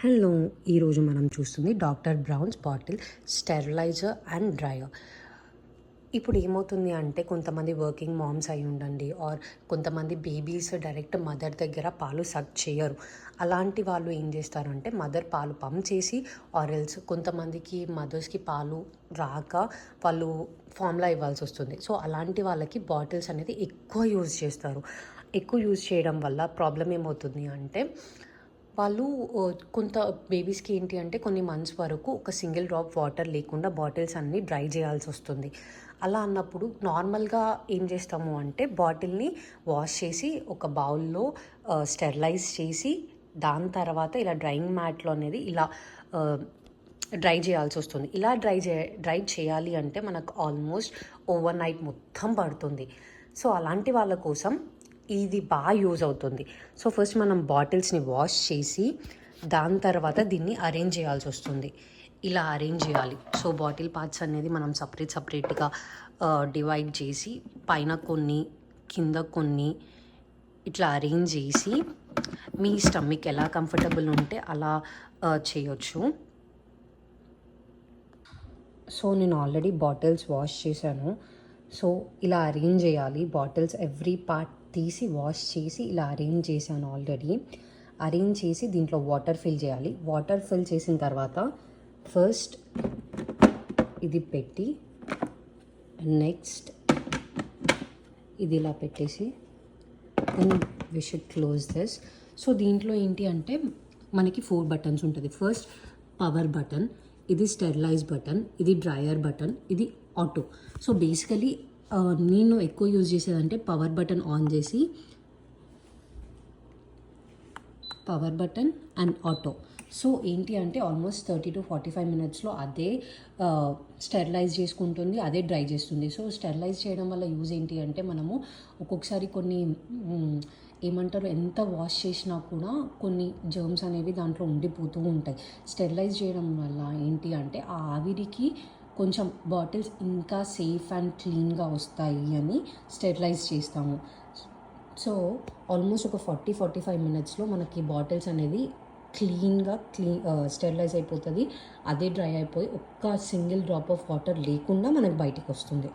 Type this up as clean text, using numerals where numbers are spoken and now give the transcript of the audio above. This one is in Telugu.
హలో, ఈరోజు మనం చూస్తుంది doctor browns bottle steriliser and dryer. ఇప్పుడు ఏమవుతుంది అంటే కొంతమంది వర్కింగ్ మామ్స్ అయి ఉండండి, ఆర్ కొంతమంది బేబీస్ డైరెక్ట్ మదర్ దగ్గర పాలు సక్ చేయరు. అలాంటి వాళ్ళు ఏం చేస్తారంటే మదర్ పాలు పంప్ చేసి, ఆర్ ఎల్స్ కొంతమందికి మదర్స్కి పాలు రాక వాళ్ళు ఫార్ములా ఇవ్వాల్సి వస్తుంది. సో అలాంటి వాళ్ళకి బాటిల్స్ అనేది ఎక్కువ యూజ్ చేస్తారు. ఎక్కువ యూజ్ చేయడం వల్ల ప్రాబ్లం ఏమవుతుంది అంటే వాళ్ళు కొంత బేబీస్కి ఏంటి అంటే కొన్ని మంత్స్ వరకు ఒక సింగిల్ డ్రాప్ వాటర్ లేకుండా బాటిల్స్ అన్నీ డ్రై చేయాల్సి వస్తుంది. అలా అన్నప్పుడు నార్మల్గా ఏం చేస్తాము అంటే బాటిల్ని వాష్ చేసి ఒక బౌల్లో స్టెరిలైజ్ చేసి దాని తర్వాత ఇలా డ్రైయింగ్ మ్యాట్లో అనేది ఇలా డ్రై చేయాల్సి వస్తుంది. ఇలా డ్రై చేయాలి అంటే మనకు ఆల్మోస్ట్ ఓవర్ నైట్ మొత్తం పడుతుంది. సో అలాంటి వాళ్ళ కోసం ఇది బాగా యూజ్ అవుతుంది. సో ఫస్ట్ మనం బాటిల్స్ని వాష్ చేసి దాని తర్వాత దీన్ని అరేంజ్ చేయాల్సి వస్తుంది. ఇలా అరేంజ్ చేయాలి. సో బాటిల్ పార్ట్స్ అనేది మనం సపరేట్గా డివైడ్ చేసి పైన కొన్ని కింద కొన్ని ఇట్లా అరేంజ్ చేసి మీ ఇష్టం, మీకు ఎలా కంఫర్టబుల్ ఉంటే అలా చేయొచ్చు. సో నేను ఆల్రెడీ బాటిల్స్ వాష్ చేశాను. సో ఇలా అరేంజ్ చేయాలి. బాటిల్స్ ఎవ్రీ పార్ట్ తీసి వాష్ చేసి ఇలా అరేంజ్ చేశాను. ఆల్రెడీ అరేంజ్ చేసి దీంట్లో వాటర్ ఫిల్ చేయాలి. వాటర్ ఫిల్ చేసిన తర్వాత ఫస్ట్ ఇది పెట్టి నెక్స్ట్ ఇది ఇలా పెట్టేసి then we should close this. So దీంట్లో ఏంటి అంటే మనకి 4 బటన్స్ ఉంటుంది. ఫస్ట్ పవర్ బటన్, ఇది స్టెరిలైజ్ బటన్, ఇది డ్రయర్ బటన్, ఇది ఆటో. సో బేసికలీ నేను ఎక్కువ యూజ్ చేసేదంటే పవర్ బటన్ ఆన్ చేసి power button and auto. So ఏంటి అంటే ఆల్మోస్ట్ 30 to 45 మినిట్స్లో అదే స్టెరిలైజ్ చేసుకుంటుంది, అదే డ్రై చేస్తుంది. సో స్టెరిలైజ్ చేయడం వల్ల యూజ్ ఏంటి అంటే మనము ఒక్కొక్కసారి కొన్ని ఏమంటారు ఎంత వాష్ చేసినా కూడా కొన్ని జర్మ్స్ అనేవి దాంట్లో ఉండిపోతూ ఉంటాయి. స్టెరిలైజ్ చేయడం వల్ల ఏంటి అంటే ఆ ఆవిరికి కొంచెం బాటిల్స్ ఇంకా సేఫ్ అండ్ క్లీన్గా వస్తాయి అని స్టెరిలైజ్ చేస్తాము. సో ఆల్మోస్ట్ ఒక 40-45 మినిట్స్లో మనకి బాటిల్స్ అనేది క్లీన్గా స్టెరిలైజ్ అయిపోతుంది. అదే డ్రై అయిపోయి ఒక్క సింగిల్ డ్రాప్ ఆఫ్ వాటర్ లేకుండా మనకు బయటికి వస్తుంది.